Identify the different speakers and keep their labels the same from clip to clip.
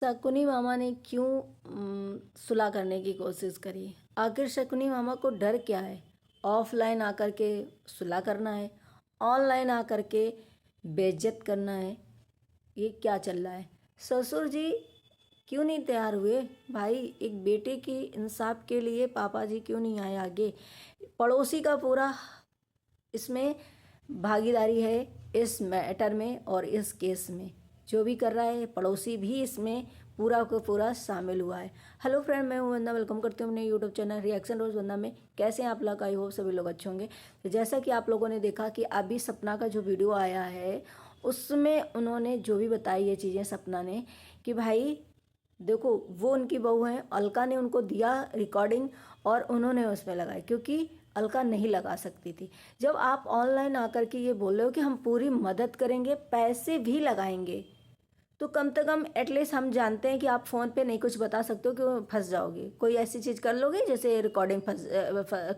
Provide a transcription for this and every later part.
Speaker 1: शकुनी मामा ने क्यों सुलह करने की कोशिश करी? आखिर शकुनी मामा को डर क्या है? ऑफलाइन आकर के सुलह करना है, ऑनलाइन आकर के बेइज्जत करना है, ये क्या चल रहा है? ससुर जी क्यों नहीं तैयार हुए? भाई, एक बेटे की इंसाफ के लिए पापा जी क्यों नहीं आए आगे? पड़ोसी का पूरा इसमें भागीदारी है, इस मैटर में और इस केस में जो भी कर रहा है पड़ोसी भी इसमें पूरा को पूरा शामिल हुआ है। हेलो फ्रेंड, मैं हूं वंदना, वेलकम करती हूं अपने यूट्यूब चैनल रिएक्शन रोज वंदना में। कैसे हैं आप लोग? आई होप सभी लोग अच्छे होंगे। तो जैसा कि आप लोगों ने देखा कि अभी सपना का जो वीडियो आया है उसमें उन्होंने जो भी बताई ये चीज़ें, सपना ने, कि भाई देखो वो उनकी बहू है, अलका ने उनको दिया रिकॉर्डिंग और उन्होंने उसमें लगाई क्योंकि अलका नहीं लगा सकती थी। जब आप ऑनलाइन आकर के ये बोल रहे हो कि हम पूरी मदद करेंगे, पैसे भी लगाएंगे, तो कम से कम एटलीस्ट हम जानते हैं कि आप फ़ोन पे नहीं कुछ बता सकते हो कि फंस जाओगे। कोई ऐसी चीज़ कर लोगे जैसे रिकॉर्डिंग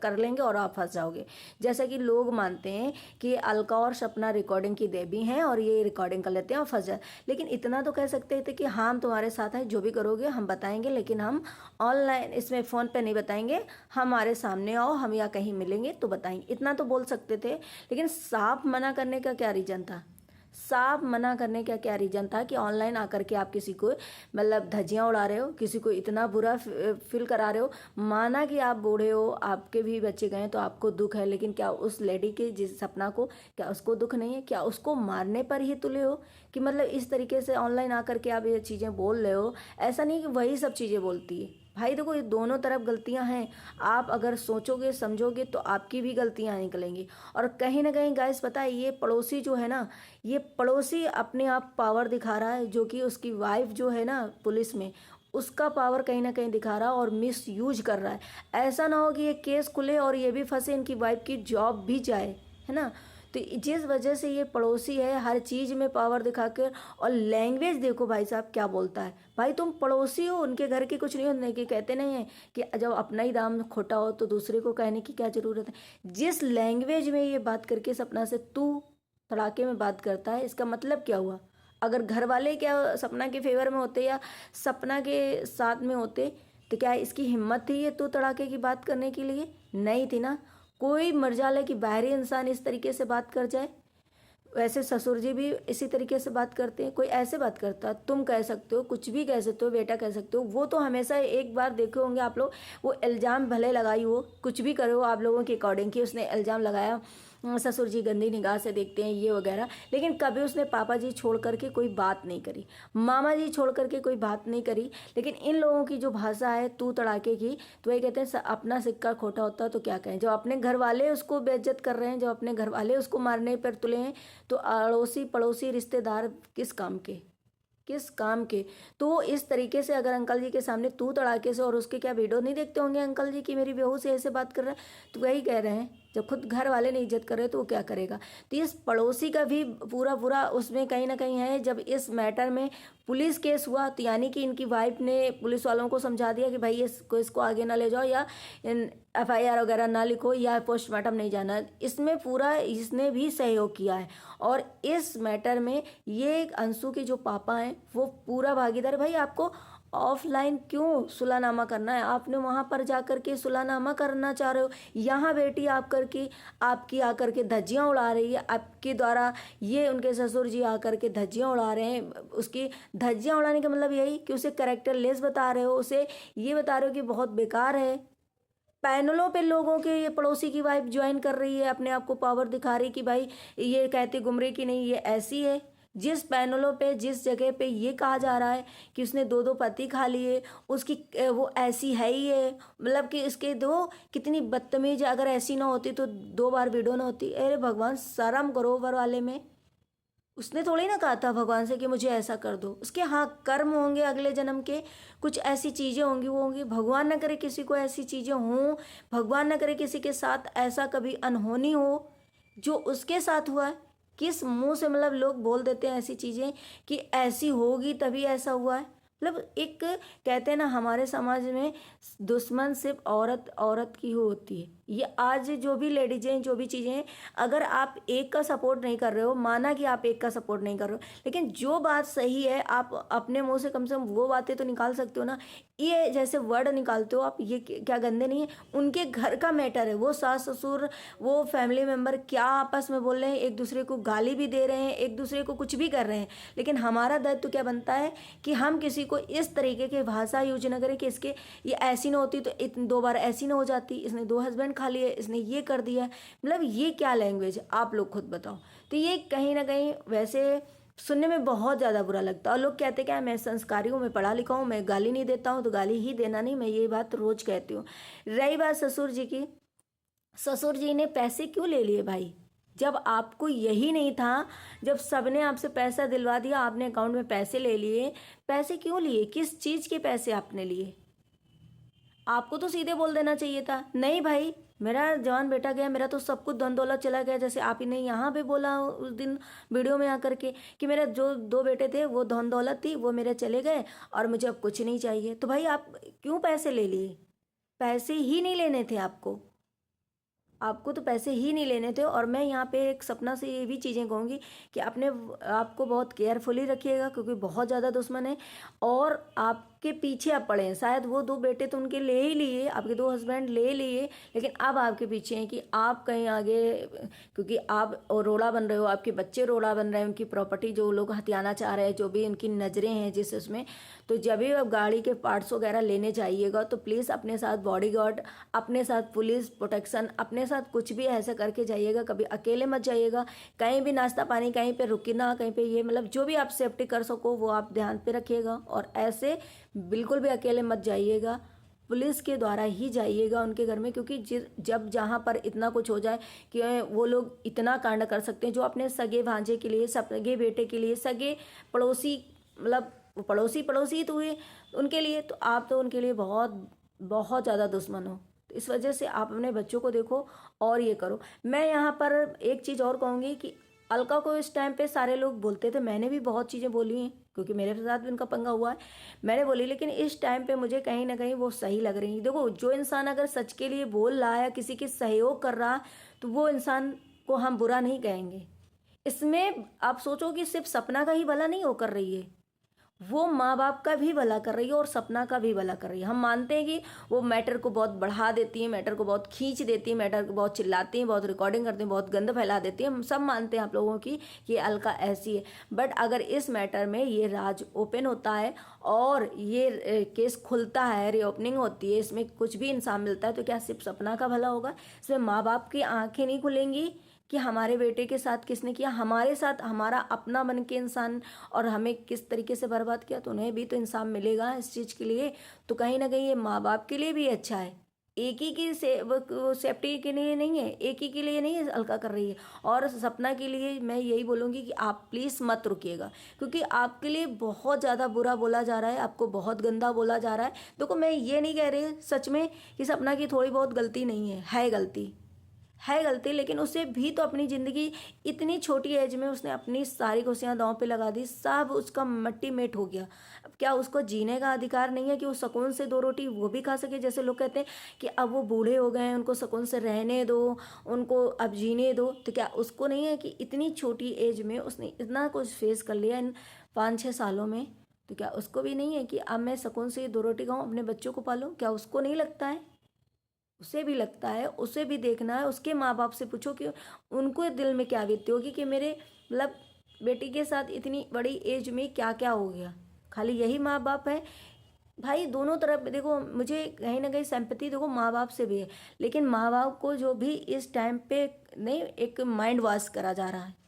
Speaker 1: कर लेंगे और आप फंस जाओगे। जैसा कि लोग मानते हैं कि अलका और सपना रिकॉर्डिंग की देवी हैं और ये रिकॉर्डिंग कर लेते हैं और फंस जाए। लेकिन इतना तो कह सकते थे कि हाँ, हम तुम्हारे साथ हैं, जो भी करोगे हम बताएंगे, लेकिन हम ऑनलाइन इसमें फ़ोन पे नहीं बताएंगे, हमारे सामने आओ, हम या कहीं मिलेंगे तो बताएंगे। इतना तो बोल सकते थे। लेकिन साफ मना करने का क्या रीज़न था? साफ मना करने का क्या रीज़न था कि ऑनलाइन आकर के आप किसी को मतलब धज्जियाँ उड़ा रहे हो, किसी को इतना बुरा फील करा रहे हो। माना कि आप बूढ़े हो, आपके भी बच्चे गए तो आपको दुख है, लेकिन क्या उस लेडी के जिस सपना को, क्या उसको दुख नहीं है? क्या उसको मारने पर ही तुले हो? कि मतलब इस तरीके से ऑनलाइन आकर के आप ये चीज़ें बोल रहे हो। ऐसा नहीं कि वही सब चीज़ें बोलती है। भाई देखो, ये दोनों तरफ गलतियां हैं। आप अगर सोचोगे समझोगे तो आपकी भी गलतियां निकलेंगी। और कहीं ना कहीं गाइस, पता है, ये पड़ोसी जो है ना, ये पड़ोसी अपने आप पावर दिखा रहा है, जो कि उसकी वाइफ जो है ना पुलिस में, उसका पावर कहीं ना कहीं दिखा रहा है और मिस यूज कर रहा है। ऐसा ना हो कि ये केस खुले और ये भी फंसे, इनकी वाइफ की जॉब भी जाए, है ना? तो जिस वजह से ये पड़ोसी है हर चीज़ में पावर दिखाकर, और लैंग्वेज देखो भाई साहब क्या बोलता है। भाई तुम पड़ोसी हो, उनके घर की कुछ नहीं होने की कहते नहीं है कि जब अपना ही दाम खोटा हो तो दूसरे को कहने की क्या ज़रूरत है। जिस लैंग्वेज में ये बात करके सपना से तू तड़ाके में बात करता है, इसका मतलब क्या हुआ? अगर घर वाले क्या सपना के फेवर में होते या सपना के साथ में होते तो क्या इसकी हिम्मत थी ये तू तड़ाके की बात करने के लिए? नहीं थी ना। कोई मर्जाल है कि बाहरी इंसान इस तरीके से बात कर जाए? वैसे ससुर जी भी इसी तरीके से बात करते हैं। कोई ऐसे बात करता? तुम कह सकते हो, कुछ भी कह सकते हो, बेटा कह सकते हो। वो तो हमेशा एक बार देखे होंगे आप लोग, वो इल्ज़ाम भले लगाई हो, कुछ भी करे हो आप लोगों के अकॉर्डिंग कि उसने इल्ज़ाम लगाया, ससुर जी गंदी निगाह से देखते हैं ये वगैरह, लेकिन कभी उसने पापा जी छोड़ करके कोई बात नहीं करी, मामा जी छोड़ करके कोई बात नहीं करी। लेकिन इन लोगों की जो भाषा है तू तड़ाके की, तो वही कहते हैं अपना सिक्का खोटा होता है तो क्या कहें। जब अपने घर वाले उसको बेइज्जत कर रहे हैं, जब अपने घर वाले उसको मारने पर तुले हैं, तो अड़ोसी पड़ोसी रिश्तेदार किस काम के? किस काम के? तो इस तरीके से अगर अंकल जी के सामने तू तड़ाके से, और उसके क्या वीडियो नहीं देखते होंगे अंकल जी की मेरी बहू से ऐसे बात कर रहा है, तो वही कह रहे हैं जब खुद घर वाले नहीं इज्जत कर रहे तो वो क्या करेगा? तो इस पड़ोसी का भी पूरा पूरा उसमें कहीं ना कहीं है। जब इस मैटर में पुलिस केस हुआ तो यानी कि इनकी वाइफ ने पुलिस वालों को समझा दिया कि भाई इसको आगे ना ले जाओ, या एफआईआर वगैरह ना लिखो, या पोस्टमार्टम नहीं जाना। इसमें पूरा इसने भी सहयोग किया है। और इस मैटर में ये अंशु के जो पापा हैं वो पूरा भागीदार। भाई आपको ऑफलाइन क्यों सुलहनामा करना है? आपने वहां पर जाकर के सुलहनामा करना चाह रहे हो, यहाँ बेटी आपकी आकर के धज्जियां उड़ा रही है आपके द्वारा। ये उनके ससुर जी आकर के धज्जियां उड़ा रहे हैं। उसकी धज्जियां उड़ाने का मतलब यही कि उसे कैरेक्टर लेस बता रहे हो, उसे ये बता रहे हो कि बहुत बेकार है। पैनलों पे लोगों के, ये पड़ोसी की वाइफ ज्वाइन कर रही है, अपने आप को पावर दिखा रही कि भाई ये कहती गुमरे की नहीं, ये ऐसी है। जिस पैनलों पे, जिस जगह पे ये कहा जा रहा है कि उसने दो दो पति खा लिए, उसकी वो ऐसी है ही है, मतलब कि इसके दो कितनी बदतमीज। अगर ऐसी ना होती तो दो बार वीडियो ना होती। अरे भगवान, शर्म करो ऊपर वाले में। उसने थोड़ी ना कहा था भगवान से कि मुझे ऐसा कर दो। उसके हाँ कर्म होंगे अगले जन्म के, कुछ ऐसी चीज़ें होंगी, वो होंगी। भगवान ना करे किसी को ऐसी चीज़ें हों, भगवान ना करे किसी के साथ ऐसा कभी अनहोनी हो जो उसके साथ हुआ है। किस मुंह से मतलब लोग बोल देते हैं ऐसी चीज़ें कि ऐसी होगी तभी ऐसा हुआ है। मतलब एक कहते हैं ना हमारे समाज में, दुश्मन सिर्फ औरत औरत की होती है, ये आज जो भी लेडीज हैं, जो भी चीज़ें हैं, अगर आप एक का सपोर्ट नहीं कर रहे हो, माना कि आप एक का सपोर्ट नहीं कर रहे हो, लेकिन जो बात सही है आप अपने मुंह से कम वो बातें तो निकाल सकते हो ना। ये जैसे वर्ड निकालते हो आप, ये क्या गंदे नहीं है? उनके घर का मैटर है, वो सास ससुर, वो फैमिली मेम्बर क्या आपस में बोल रहे हैं, एक दूसरे को गाली भी दे रहे हैं, एक दूसरे को कुछ भी कर रहे हैं, लेकिन हमारा दायित्व क्या बनता है कि हम किसी को इस तरीके की भाषा यूज न करें कि इसके ये ऐसी ना होती तो 2 बार ऐसी ना हो जाती, इसने 2 हस्बैंड खा लिए, इसने ये कर दिया। मतलब ये क्या लैंग्वेज है, आप लोग खुद बताओ। तो ये कहीं ना कहीं वैसे सुनने में बहुत ज़्यादा बुरा लगता है। और लोग कहते क्या है, मैं संस्कारी हूँ, मैं पढ़ा लिखा हूँ, मैं गाली नहीं देता हूँ, तो गाली ही देना नहीं, मैं ये बात रोज कहती हूँ। रही बात ससुर जी की, ससुर जी ने पैसे क्यों ले लिए भाई? जब आपको यही नहीं था, जब सबने आपसे पैसा दिलवा दिया, आपने अकाउंट में पैसे ले लिए, पैसे क्यों लिए? किस चीज़ के पैसे आपने लिए? आपको तो सीधे बोल देना चाहिए था, नहीं भाई मेरा जवान बेटा गया, मेरा तो सब कुछ धन दौलत चला गया, जैसे आप ही ने यहाँ पे बोला उस दिन वीडियो में आकर के कि मेरा जो 2 बेटे थे वो धन दौलत थी, वो मेरे चले गए और मुझे अब कुछ नहीं चाहिए। तो भाई आप क्यों पैसे ले लिए? पैसे ही नहीं लेने थे आपको, आपको तो पैसे ही नहीं लेने थे। और मैं यहाँ पे एक सपना से ये भी चीज़ें कहूँगी कि अपने आपको बहुत केयरफुली रखिएगा, क्योंकि बहुत ज़्यादा दुश्मन है और आपके पीछे आप पड़े हैं। शायद वो 2 बेटे तो उनके ले ही लिए, आपके 2 हस्बैंड ले लिए, लेकिन अब आपके पीछे हैं कि आप कहीं आगे, क्योंकि आप और रोड़ा बन रहे हो, आपके बच्चे रोड़ा बन रहे हैं, उनकी प्रॉपर्टी जो लोग हथियाना चाह रहे हैं, जो भी उनकी नज़रें हैं जिस उसमें। तो जब भी आप गाड़ी के पार्ट्स वगैरह लेने जाइएगा तो प्लीज़ अपने साथ बॉडीगार्ड, अपने साथ पुलिस प्रोटेक्शन, अपने साथ कुछ भी ऐसा करके जाइएगा, कभी अकेले मत जाइएगा। कहीं भी नाश्ता पानी कहीं पे रुकना, कहीं पे ये मतलब जो भी आप सेफ्टी कर सको वो आप ध्यान पे रखिएगा। और ऐसे बिल्कुल भी अकेले मत जाइएगा, पुलिस के द्वारा ही जाइएगा उनके घर में, क्योंकि जब जहाँ पर इतना कुछ हो जाए कि वो लोग इतना कांड कर सकते हैं, जो अपने सगे भांजे के लिए, सगे बेटे के लिए, सगे पड़ोसी, मतलब वो पड़ोसी पड़ोसी ही तो हुए उनके लिए, तो आप तो उनके लिए बहुत बहुत ज़्यादा दुश्मन हो। तो इस वजह से आप अपने बच्चों को देखो और ये करो। मैं यहाँ पर एक चीज़ और कहूँगी कि अलका को इस टाइम पे सारे लोग बोलते थे, मैंने भी बहुत चीज़ें बोली हैं क्योंकि मेरे साथ भी उनका पंगा हुआ है, मैंने बोली, लेकिन इस टाइम पे मुझे कहीं ना कहीं वो सही लग रही है। देखो, जो इंसान अगर सच के लिए बोल रहा है, किसी की सहयोग कर रहा, तो वो इंसान को हम बुरा नहीं कहेंगे। इसमें आप सोचो कि सिर्फ सपना का ही भला नहीं हो कर रही है, वो माँ बाप का भी भला कर रही है और सपना का भी भला कर रही है। हम मानते हैं कि वो मैटर को बहुत बढ़ा देती है, मैटर को बहुत खींच देती है, मैटर को बहुत चिल्लाती हैं, बहुत रिकॉर्डिंग करती हैं, बहुत गंद फैला देती है। हम सब मानते हैं आप लोगों की कि अलका ऐसी है, बट अगर इस मैटर में ये राज ओपन होता है और ये केस खुलता है, रीओपनिंग होती है, इसमें कुछ भी इंसान मिलता है, तो क्या सिर्फ सपना का भला होगा? इसमें माँ बाप की आंखें नहीं खुलेंगी कि हमारे बेटे के साथ किसने किया, हमारे साथ हमारा अपना बन के इंसान और हमें किस तरीके से बर्बाद किया? तो उन्हें भी तो इंसान मिलेगा इस चीज़ के लिए। तो कहीं ना कहीं ये माँ बाप के लिए भी अच्छा है, एक ही की सेफ्टी के लिए नहीं है, एक ही के लिए नहीं है अलका कर रही है। और सपना के लिए मैं यही बोलूँगी कि आप प्लीज़ मत रुकिएगा, क्योंकि आपके लिए बहुत ज़्यादा बुरा बोला जा रहा है, आपको बहुत गंदा बोला जा रहा है। देखो, मैं ये नहीं कह रही सच में कि सपना की थोड़ी बहुत गलती नहीं है गलती है गलती, लेकिन उसे भी तो अपनी ज़िंदगी, इतनी छोटी एज में उसने अपनी सारी खुशियाँ दांव पे लगा दी, सब उसका मट्टी मेट हो गया। अब क्या उसको जीने का अधिकार नहीं है कि वो सुकून से 2 रोटी वो भी खा सके? जैसे लोग कहते हैं कि अब वो बूढ़े हो गए हैं, उनको सुकून से रहने दो, उनको अब जीने दो, तो क्या उसको नहीं है कि इतनी छोटी एज में उसने इतना कुछ फेस कर लिया इन 5-6 सालों में? तो क्या उसको भी नहीं है कि अब मैं सुकून से 2 रोटी खाऊं, अपने बच्चों को पालूं? क्या उसको नहीं लगता है? उसे भी लगता है, उसे भी देखना है। उसके माँ बाप से पूछो कि उनको दिल में क्या बीतती होगी कि मेरे मतलब बेटी के साथ इतनी बड़ी एज में क्या क्या हो गया। खाली यही माँ बाप है भाई? दोनों तरफ देखो, मुझे कहीं ना कहीं सिंपैथी देखो माँ बाप से भी है, लेकिन माँ बाप को जो भी इस टाइम पे नहीं, एक माइंड वॉश करा जा रहा है,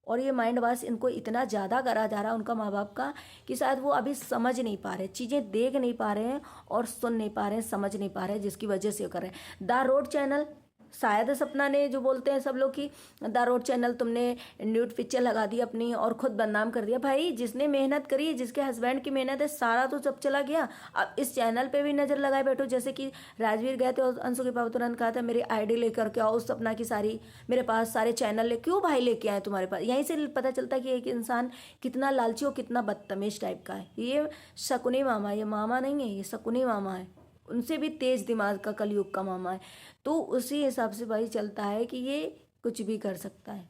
Speaker 1: और ये माइंड वॉश इनको इतना ज़्यादा करा जा रहा है उनका माँ बाप का, कि शायद वो अभी समझ नहीं पा रहे, चीज़ें देख नहीं पा रहे हैं और सुन नहीं पा रहे हैं, समझ नहीं पा रहे हैं, जिसकी वजह से वो कर रहे हैं। द रोड चैनल, शायद सपना ने, जो बोलते हैं सब लोग कि द रोड चैनल तुमने न्यूड पिक्चर लगा दी अपनी और खुद बदनाम कर दिया। भाई, जिसने मेहनत करी है, जिसके हस्बैंड की मेहनत है, सारा तो सब चला गया। अब इस चैनल पे भी नज़र लगाए बैठो, जैसे कि राजवीर गए थे और अंशु के पापा तुरंत कहा था मेरी आईडी लेकर के आओ, उस सपना की सारी मेरे पास सारे चैनल ले। क्यों भाई लेके आए तुम्हारे पास? यहीं से पता चलता है कि एक इंसान कितना लालची और कितना बदतमीज टाइप का है। ये शकुनी मामा, ये मामा नहीं है, ये शकुनी मामा है। उनसे भी तेज दिमाग का कलयुग का मामा है। तो उसी हिसाब से भाई चलता है कि ये कुछ भी कर सकता है।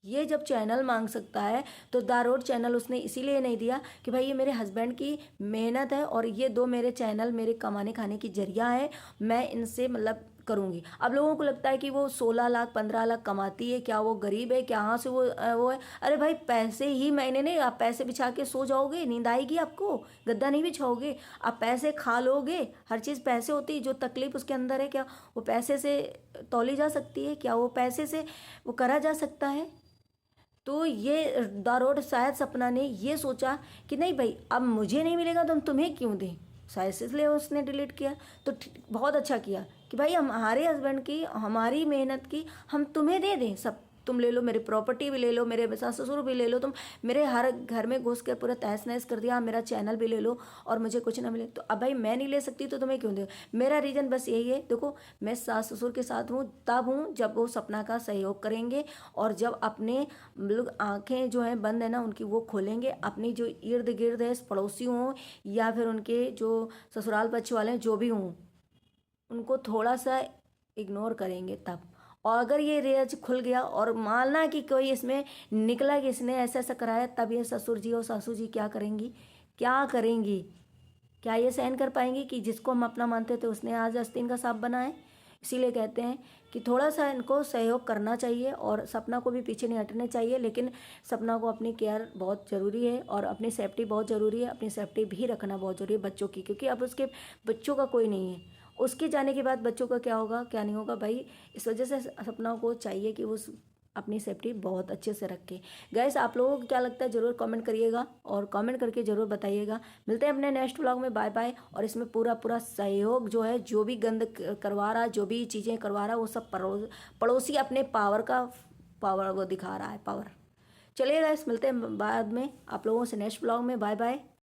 Speaker 1: ये जब चैनल मांग सकता है तो द रोड चैनल उसने इसीलिए नहीं दिया कि भाई ये मेरे हस्बैंड की मेहनत है और ये दो मेरे चैनल मेरे कमाने खाने की जरिया है, मैं इनसे मतलब करूँगी। अब लोगों को लगता है कि वो 16 लाख 15 लाख कमाती है, क्या वो गरीब है, क्या हाँ से वो है। अरे भाई पैसे ही महीने नहीं, आप पैसे बिछा के सो जाओगे, नींद आएगी आपको, गद्दा नहीं बिछाओगे। आप पैसे खा लोगे, हर चीज़ पैसे होती है, जो तकलीफ उसके अंदर है क्या वो पैसे से तौली जा सकती है, क्या वो पैसे से वो करा जा सकता है। तो ये दारोड शायद सपना ने ये सोचा कि नहीं भाई अब मुझे नहीं मिलेगा तो हम तुम्हें क्यों दें, शायद इसलिए उसने डिलीट किया। तो बहुत अच्छा किया कि भाई हमारे हस्बैंड की हमारी मेहनत की हम तुम्हें दे दें सब, तुम ले लो, मेरी प्रॉपर्टी भी ले लो, मेरे सास ससुर भी ले लो, तुम मेरे हर घर में घुस कर पूरा तहस नहस कर दिया, मेरा चैनल भी ले लो और मुझे कुछ ना मिले। तो अब भाई मैं नहीं ले सकती तो तुम्हें क्यों दे। मेरा रीज़न बस यही है, देखो मैं सास ससुर के साथ हूँ तब हूँ जब वो सपना का सहयोग करेंगे और जब अपने लोग आंखें जो हैं बंद है ना उनकी वो खोलेंगे, अपनी जो इर्द गिर्द है पड़ोसी हों या फिर उनके जो ससुराल पक्ष वाले हैं जो भी हों उनको थोड़ा सा इग्नोर करेंगे तब। और अगर ये रेज खुल गया और मानना कि कोई इसमें निकला कि इसने ऐसा ऐसा कराया, तब ये ससुर जी और सासू जी क्या करेंगी, क्या करेंगी, क्या ये सहन कर पाएंगी कि जिसको हम अपना मानते थे उसने आज आस्तीन का सांप बना है। इसीलिए कहते हैं कि थोड़ा सा इनको सहयोग करना चाहिए और सपना को भी पीछे नहीं हटने चाहिए, लेकिन सपना को अपनी केयर बहुत ज़रूरी है और अपनी सेफ्टी बहुत ज़रूरी है, अपनी सेफ्टी भी रखना बहुत ज़रूरी है बच्चों की, क्योंकि अब उसके बच्चों का कोई नहीं है। उसके जाने के बाद बच्चों का क्या होगा क्या नहीं होगा भाई, इस वजह से सपना को चाहिए कि वो अपनी सेफ्टी बहुत अच्छे से रखे। गैस आप लोगों को क्या लगता है ज़रूर कमेंट करिएगा और कमेंट करके ज़रूर बताइएगा। मिलते हैं अपने नेक्स्ट व्लॉग में, बाय बाय। और इसमें पूरा पूरा सहयोग जो है, जो भी गंद करवा रहा, जो भी चीज़ें करवा रहा, वो सब पड़ोसी अपने पावर वो दिखा रहा है पावर। चलिए गैस मिलते हैं बाद में आप लोगों से नेक्स्ट व्लॉग में, बाय बाय।